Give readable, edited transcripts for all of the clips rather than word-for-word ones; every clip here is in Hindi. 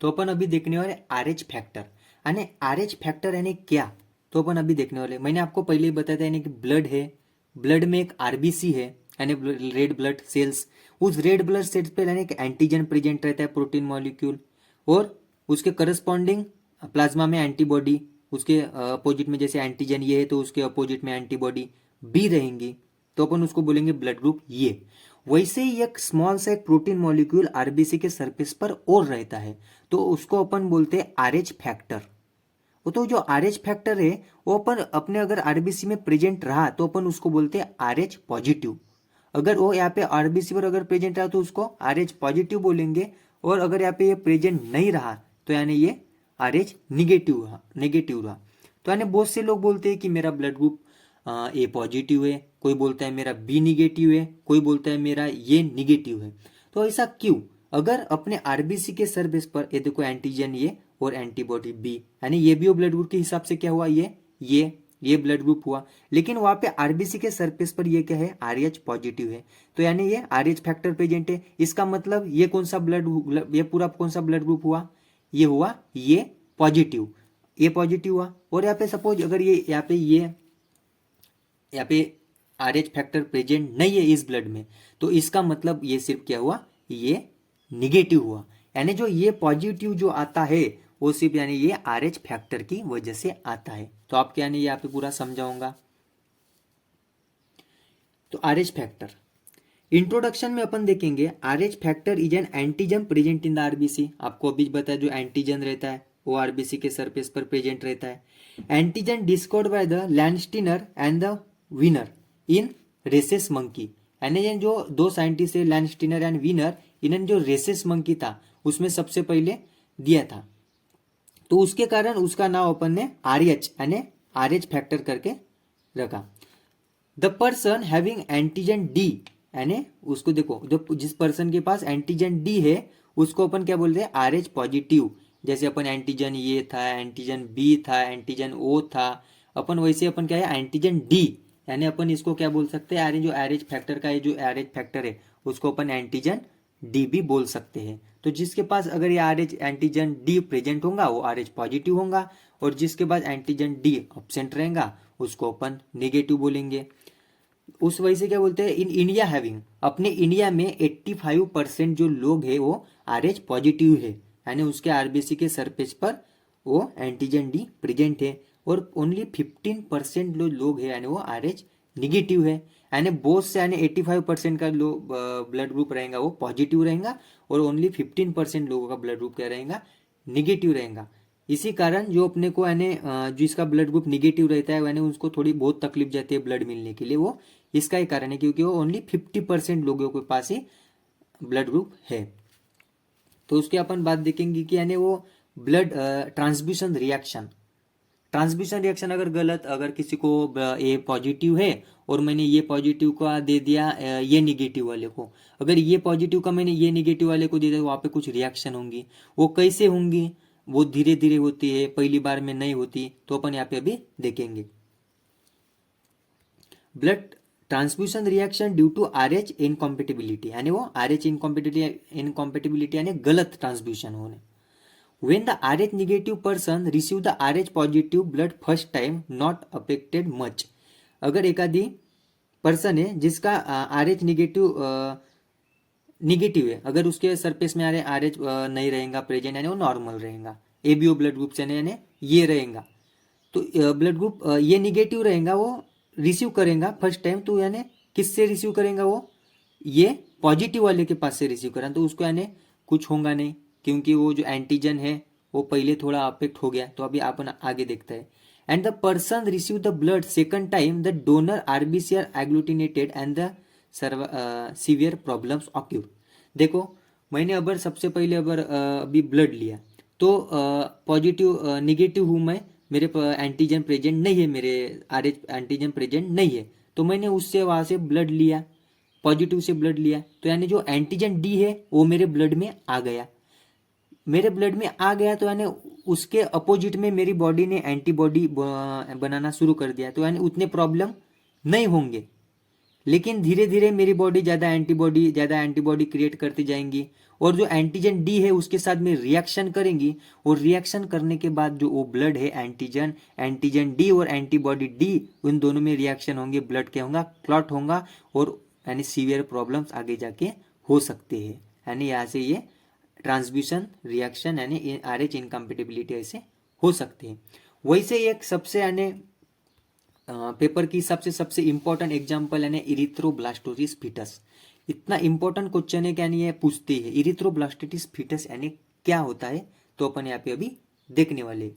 तो अपन अभी देखने वाले RH फैक्टर। यानी RH फैक्टर यानी क्या, तो अपन अभी देखने वाले। मैंने आपको पहले ही बताया था यानी कि ब्लड है, ब्लड में एक RBC है यानी रेड ब्लड सेल्स। उस रेड ब्लड सेल्स पे यानी कि एंटीजन प्रेजेंट रहता है, प्रोटीन मॉलिक्यूल, और उसके करस्पॉन्डिंग प्लाज्मा में एंटीबॉडी, उसके अपोजिट में जैसे एंटीजन ये है तो उसके अपोजिट में एंटीबॉडी बी रहेंगी, तो अपन उसको बोलेंगे ब्लड ग्रुप ये। वैसे ही एक स्मॉल सा एक प्रोटीन मॉलिक्यूल आरबीसी के सरफेस पर और रहता है, तो उसको अपन बोलते हैं आरएच फैक्टर। वो तो जो आरएच फैक्टर है वो अपन अपने अगर आरबीसी में प्रेजेंट रहा तो अपन उसको बोलते हैं आरएच पॉजिटिव। अगर वो यहाँ पे आरबीसी पर अगर प्रेजेंट रहा तो उसको आरएच पॉजिटिव बोलेंगे, और अगर यहाँ पे ये प्रेजेंट नहीं रहा तो यानी ये आरएच नेगेटिव रहा। तो यानी बहुत से लोग बोलते हैं कि मेरा ब्लड ग्रुप ए पॉजिटिव है, कोई बोलता है मेरा बी निगेटिव है, कोई बोलता है मेरा ये निगेटिव है। तो ऐसा क्यों? अगर अपने आरबीसी के सरफेस पर ये देखो एंटीजन ये और एंटीबॉडी बी, यानी ये भी वो ब्लड ग्रुप के हिसाब से क्या हुआ, ये ब्लड ग्रुप हुआ। लेकिन वहां पे आरबीसी के सरफेस पर ये क्या है, आरएच पॉजिटिव है, तो यानी ये आरएच फैक्टर प्रेजेंट है। इसका मतलब ये कौन सा ये पूरा कौन सा ब्लड ग्रुप हुआ, ये हुआ ये पॉजिटिव हुआ। और यहाँ पे सपोज अगर ये यहाँ पे आरएच फैक्टर प्रेजेंट नहीं है इस ब्लड में, तो इसका मतलब ये सिर्फ क्या हुआ, ये निगेटिव हुआ। यानी जो ये पॉजिटिव जो आता है वो सिर्फ यानी ये आरएच फैक्टर की वजह से आता है। तो आपके यानी यहाँ पे पूरा समझाऊंगा। तो आरएच फैक्टर इंट्रोडक्शन में अपन देखेंगे, RH factor is an antigen present in the RBC. आपको अभी बताया जो एंटीजन रहता है वो आरबीसी के सरफेस पर प्रेजेंट रहता है। Antigen discovered by the Landsteiner and the Wiener in rhesus monkey. यानी जो दो साइंटिस्ट है लैंडस्टीनर एंड विनर, इन्होंने जो रेसेस मंकी था उसमें सबसे पहले दिया था, तो उसके कारण उसका नाम अपन ने आरएच यानी आरएच फैक्टर करके रखा। The person having antigen D, यानी उसको देखो जो जिस पर्सन के पास एंटीजन डी है उसको अपन क्या बोलते हैं, आरएच पॉजिटिव। जैसे अपन एंटीजन ये था, एंटीजन बी था, एंटीजन ओ था, अपन वैसे अपन क्या है एंटीजन डी, यानी अपन इसको क्या बोल सकते हैं, जो आरएच फैक्टर का जो आरएच फैक्टर है उसको अपन एंटीजन डी भी बोल सकते हैं। तो जिसके पास अगर ये आरएच एंटीजन डी प्रेजेंट होगा वो आरएच पॉजिटिव होगा, और जिसके पास एंटीजन डी एब्सेंट रहेगा उसको अपन नेगेटिव बोलेंगे। उस वजह से क्या बोलते हैं, इन इंडिया हैविंग, अपने इंडिया में 85% जो लोग हैं वो आरएच पॉजिटिव है, यानी उसके आरबीसी के सरफेस पर वो एंटीजन डी प्रेजेंट है, और ओनली 15% जो लोग हैं यानी वो आरएच निगेटिव है। यानी बहुत से यानी 85% का ब्लड ग्रुप रहेगा वो पॉजिटिव रहेगा, और ओनली 15% लोगों का ब्लड ग्रुप क्या रहेगा, निगेटिव रहेगा। इसी कारण जो अपने को यानी जिसका ब्लड ग्रुप निगेटिव रहता है यानी उसको थोड़ी बहुत तकलीफ जाती है ब्लड मिलने के लिए, वो इसका ही कारण है क्योंकि वो ओनली 50% लोगों के पास ही ब्लड ग्रुप है। तो उसके अपन बात देखेंगे कि यानी वो ब्लड ट्रांसफ्यूजन रिएक्शन अगर गलत, अगर किसी को ए पॉजिटिव है और मैंने ये पॉजिटिव का दे दिया ये निगेटिव वाले को, अगर ये पॉजिटिव का मैंने ये निगेटिव वाले को दे दिया, वहाँ पे कुछ रिएक्शन होंगी। वो कैसे होंगी, वो धीरे धीरे होती है, पहली बार में नहीं होती, तो अपन यहाँ पे अभी देखेंगे। Blood transfusion reaction due to Rh incompatibility, यानी वो आरएच इनकॉम्पेटिबिलिटी यानी गलत ट्रांसफ्यूजन होने। When the RH negative person receive the RH positive blood first time not affected much, अगर एक आदि पर्सन है जिसका RH निगेटिव है, अगर उसके सरफेस में RH नहीं रहेगा प्रेजेंट यानी वो नॉर्मल रहेगा, एबीओ ब्लड ग्रुप से यानी ये रहेगा, तो ब्लड ग्रुप ये निगेटिव रहेगा, वो रिसीव करेगा फर्स्ट टाइम, तो यानी किससे रिसीव करेगा, वो ये पॉजिटिव वाले के पास से रिसीव करेगा, तो उसको यानी कुछ होगा नहीं क्योंकि वो जो एंटीजन है वो पहले थोड़ा अफेक्ट हो गया। तो अभी अपन आगे देखते हैं। And the person receive the blood second time the donor RBC are agglutinated and the severe problems occur. देखो मैंने अगर सबसे पहले अभी ब्लड लिया तो पॉजिटिव निगेटिव हूँ मैं, मेरे एंटीजन प्रेजेंट नहीं है, मेरे आरएच एंटीजन प्रेजेंट नहीं है, तो मैंने उससे वहाँ से ब्लड लिया, पॉजिटिव से ब्लड लिया, तो यानी जो एंटीजन डी है वो मेरे ब्लड में आ गया, तो यानी उसके अपोजिट में मेरी बॉडी ने एंटीबॉडी बनाना शुरू कर दिया, तो यानी उतने प्रॉब्लम नहीं होंगे। लेकिन धीरे धीरे मेरी बॉडी ज़्यादा एंटीबॉडी क्रिएट करती जाएंगी और जो एंटीजन डी है उसके साथ में रिएक्शन करेंगी और रिएक्शन करने के बाद जो वो ब्लड है एंटीजन डी और एंटीबॉडी डी उन दोनों में रिएक्शन होंगे, ब्लड क्या होगा, क्लॉट होगा और यानी सीवियर प्रॉब्लम्स आगे जाके हो सकते हैं। यानी यहाँ से ये ट्रांसड्यूसन रिएक्शन यानी RH इनकम्पेटिबिलिटी ऐसे हो सकते हैं। वैसे एक सबसे यानी पेपर की सबसे इंपॉर्टेंट एग्जाम्पल यानी इरिथ्रोब्लास्टोसिस फीटस। इतना इंपॉर्टेंट क्वेश्चन है कि यानी ये पूछते हैं इरिथ्रोब्लास्टोसिस फीटस यानी क्या होता है, तो अपन यहाँ पे अभी देखने वाले।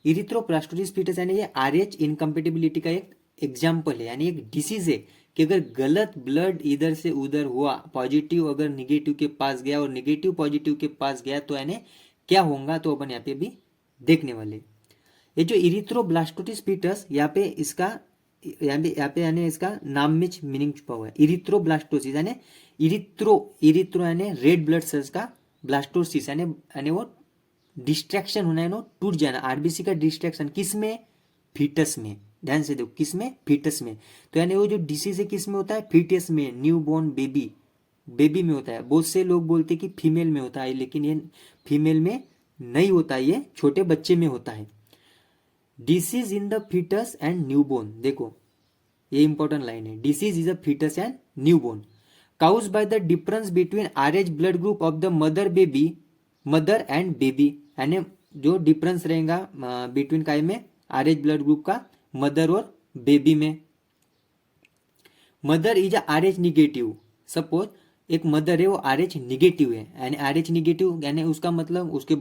इरिथ्रोब्लास्टोसिस फीटस यानी ये RH इनकम्पेटिबिलिटी का एक एग्जाम्पल है, यानी एक डिसीज है कि अगर गलत ब्लड इधर से उधर हुआ, पॉजिटिव अगर निगेटिव के पास गया और निगेटिव पॉजिटिव के पास गया तो यानी क्या होगा, तो अपन यहाँ पे भी देखने वाले। ये जो इरिथ्रोब्लास्टोसिस फीटस यहाँ पे यानी इसका नाम में मीनिंग छुपा हुआ है। इरिथ्रोब्लास्टोसिस यानी इरिथ्रो यानी रेड ब्लड सेल्स का, ब्लास्टोसिस यानी वो डिस्ट्रैक्शन होना है, टूट जाना, आरबीसी का डिस्ट्रैक्शन किस में, फीटस में। ध्यान से देखो किस में, फीटस में। तो यानी वो जो डिसीज है किस में होता है, फीटस में, न्यू बॉर्न बेबी में होता है। बहुत से लोग बोलते हैं कि फीमेल में होता है, लेकिन ये फीमेल में नहीं होता है, ये छोटे बच्चे में होता है। Disease in the foetus and newborn, देखो ये इंपॉर्टेंट लाइन है, disease is a foetus and newborn caused by the difference between RH blood group of the mother and baby। यानी जो डिफरेंस रहेगा बिटवीन काय में, RH ब्लड ग्रुप का मदर और बेबी में। Mother is RH negative, suppose एक मदर है वो RH निगेटिव है, यानी RH निगेटिव यानी उसका मतलब उसके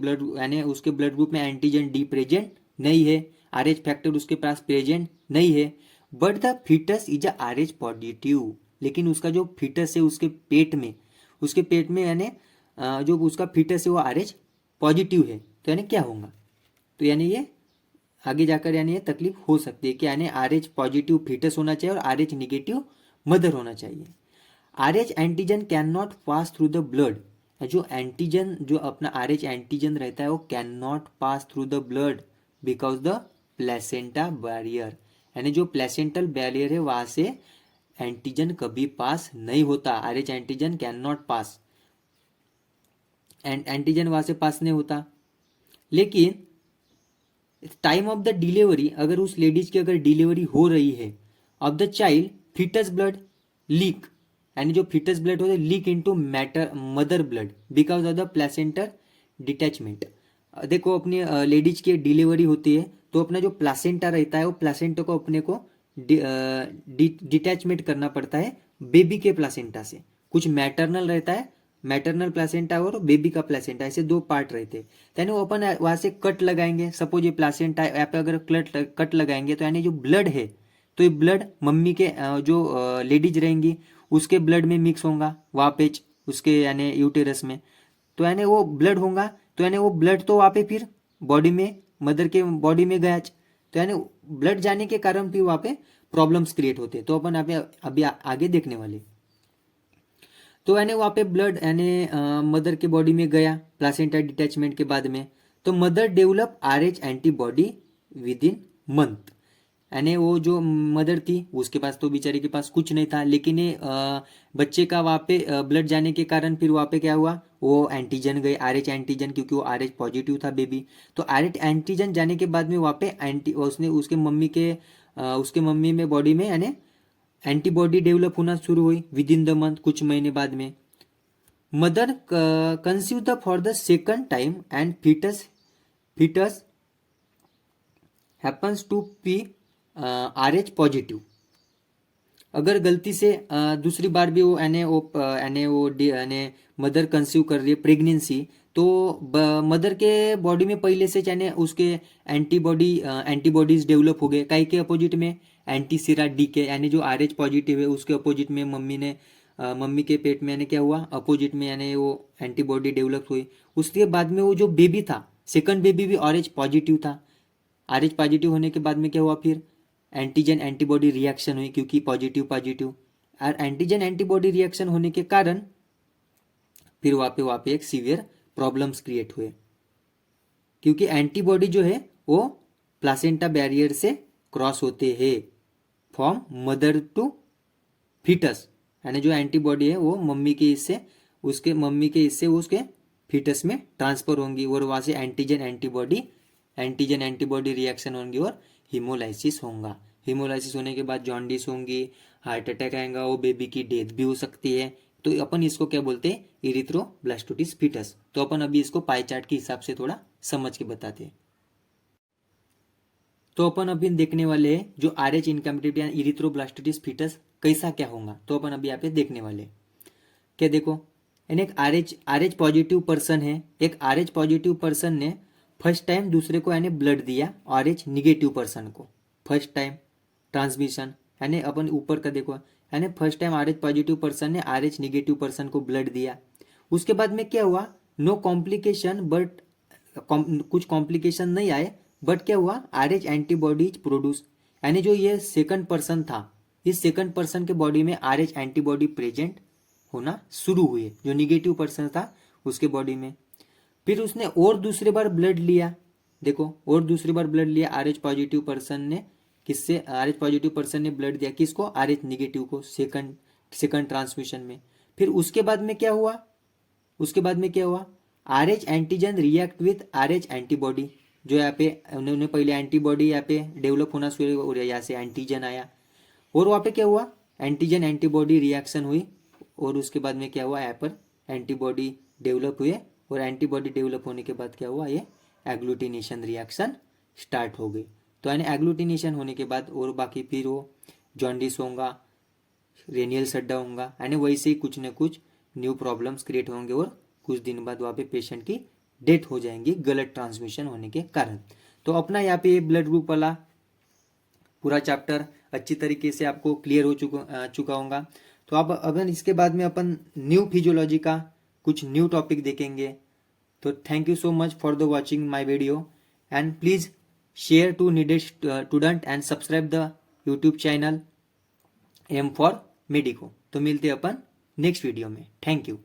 ब्लड ग्रुप में एंटीजन डी प्रेजेंट नहीं है, RH फैक्टर उसके पास प्रेजेंट नहीं है। But the foetus is RH positive, लेकिन उसका जो फीटस है उसके पेट में यानी जो उसका फीटस है वो RH पॉजिटिव है, तो यानी क्या होगा, तो यानी ये आगे जाकर यानी ये तकलीफ हो सकती है कि यानी RH पॉजिटिव फीटस होना चाहिए और RH निगेटिव मदर होना चाहिए। RH antigen can not pass through the blood, जो एंटीजन जो अपना RH एंटीजन रहता है वो can not pass through the blood because the placenta barrier, यानी जो प्लेसेंटल बैरियर है वहां से एंटीजन कभी पास नहीं होता। RH antigen can not pass, antigen वहां से पास नहीं होता। लेकिन टाइम ऑफ द डिलीवरी, अगर उस लेडीज की अगर डिलीवरी हो रही है of the child, foetus blood leak, यानी जो फीटस ब्लड होता है leak into mother blood because of the placenta detachment. देखो अपनी लेडीज की डिलीवरी होती है तो अपना जो प्लासेंटा रहता है वो प्लासेंटा को अपने को डिटैचमेंट करना पड़ता है बेबी के प्लासेंटा से। कुछ मैटरनल रहता है, मैटरनल प्लासेंटा और बेबी का प्लासेंटा, ऐसे दो पार्ट रहते हैं। यानी वो अपन वहां से कट लगाएंगे, सपोज ये प्लासेंटा यहाँ पे अगर कट लगाएंगे तो यानी जो ब्लड है तो ये ब्लड मम्मी के जो लेडीज रहेंगी उसके ब्लड में मिक्स होगा वहाँ पे उसके यानी यूटेरस में, तो यानी वो ब्लड होगा, तो यानी वो ब्लड तो वहाँ पे फिर बॉडी में, मदर के बॉडी में गया, तो यानी ब्लड जाने के कारण फिर वहाँ पे प्रॉब्लम्स क्रिएट होते हैं। तो अपन अभी आगे देखने वाले। तो यानी वहाँ पे ब्लड यानी मदर के बॉडी में गया प्लासेंटा डिटैचमेंट के बाद में, तो mother develop RH antibody with in month. यानी वो जो मदर थी उसके पास तो बेचारी के पास कुछ नहीं था, लेकिन ये बच्चे का वहाँ पे ब्लड जाने के कारण फिर वहाँ पे क्या हुआ, वो एंटीजन गए, RH एंटीजन, क्योंकि वो RH पॉजिटिव था बेबी। तो RH एंटीजन जाने के बाद में वहाँ पे उसके मम्मी में बॉडी में यानी एंटीबॉडी डेवलप होना शुरू हुई विद इन द मंथ, कुछ महीने बाद में। Mother conceive the for the second time and foetus happens to be RH positive. अगर गलती से दूसरी बार भी वो मदर कंसीव कर रही है प्रेगनेंसी, तो मदर के बॉडी में पहले से यानी उसके एंटीबॉडीज डेवलप हो गए, काई के अपोजिट में एंटीसिरा डी के, यानी जो RH पॉजिटिव है उसके अपोजिट में मम्मी के पेट में यानी क्या हुआ, अपोजिट में यानी वो एंटीबॉडी डेवलप हुई। उसके बाद में वो जो बेबी था सेकंड बेबी भी RH पॉजिटिव था। RH पॉजिटिव होने के बाद में क्या हुआ, फिर एंटीजन एंटीबॉडी रिएक्शन हुई, क्योंकि पॉजिटिव और एंटीजन एंटीबॉडी रिएक्शन होने के कारण फिर वहाँ पे एक सीवियर प्रॉब्लम्स क्रिएट हुए, क्योंकि एंटीबॉडी जो है वो प्लासेंटा बैरियर से क्रॉस होते हैं फ्रॉम मदर टू फीटस, यानी जो एंटीबॉडी है वो मम्मी के हिस्से उसके फीटस में ट्रांसफर होंगी और वहाँ से एंटीजन एंटीबॉडी रिएक्शन होंगी और हीमोलाइसिस होगा। हीमोलाइसिस होने के बाद जॉन्डिस होंगी, हार्ट अटैक आएगा, वो बेबी की डेथ भी हो सकती है। तो अपन इसको क्या बोलते हैं, इरिथ्रोब्लास्टोसिस फीटस। तो अपन अभी इसको पाई चार्ट के हिसाब से थोड़ा समझ के बताते हैं। तो अपन अभी देखने वाले हैं जो RH इनकम्प्लीट या इरिथ्रोब्लास्टोसिस फीटस कैसा क्या होगा। तो अपन अभी यहाँ पे देखने वाले हैं। क्या देखो, यानी एक RH पॉजिटिव पर्सन है, एक RH पॉजिटिव पर्सन ने फर्स्ट टाइम दूसरे को यानी ब्लड दिया RH निगेटिव पर्सन को, फर्स्ट टाइम ट्रांसमिशन, यानी अपन ऊपर का देखो, यानी first time RH positive person ने RH निगेटिव पर्सन को ब्लड दिया। उसके बाद में क्या हुआ, नो कॉम्प्लिकेशन, बट कुछ कॉम्प्लिकेशन नहीं आए, बट क्या हुआ, RH एंटीबॉडीज प्रोड्यूस, यानी जो ये सेकंड पर्सन था, इस सेकंड पर्सन के बॉडी में RH एंटीबॉडी प्रेजेंट होना शुरू हुए, जो निगेटिव पर्सन था उसके बॉडी में। फिर उसने और दूसरी बार ब्लड लिया, देखो और दूसरी बार ब्लड लिया RH पॉजिटिव पर्सन ने, किससे, RH पॉजिटिव पर्सन ने ब्लड दिया किसको, RH निगेटिव को, सेकंड ट्रांसमिशन में। फिर उसके बाद में क्या हुआ, RH antigen react with RH antibody, जो यहाँ पे उन्होंने पहले एंटीबॉडी यहाँ पे डेवलप होना शुरू हो, यहाँ से एंटीजन आया, और वहाँ पे क्या हुआ, एंटीजन एंटीबॉडी रिएक्शन हुई, और उसके बाद में क्या हुआ, यहाँ पर एंटीबॉडी डेवलप हुए, और एंटीबॉडी डेवलप होने के बाद क्या हुआ, ये एग्लूटिनेशन रिएक्शन स्टार्ट हो गई। तो यानी एग्लूटिनेशन होने के बाद और बाकी फिर वो जॉन्डिस होगा, रेनियल सड्डा होगा, यानी वैसे ही कुछ न कुछ न्यू प्रॉब्लम्स क्रिएट होंगे, और कुछ दिन बाद वहाँ पे पेशेंट की डेथ हो जाएंगी गलत ट्रांसमिशन होने के कारण। तो अपना यहाँ पे ब्लड ग्रुप वाला पूरा चैप्टर अच्छी तरीके से आपको क्लियर हो चुका होगा। तो अब अपन इसके बाद में अपन न्यू फिजियोलॉजी का कुछ न्यू टॉपिक देखेंगे। तो thank you so much for the watching my video, and please share to needed student and subscribe the YouTube channel M for medico. तो मिलते हैं अपन नेक्स्ट वीडियो में। Thank you.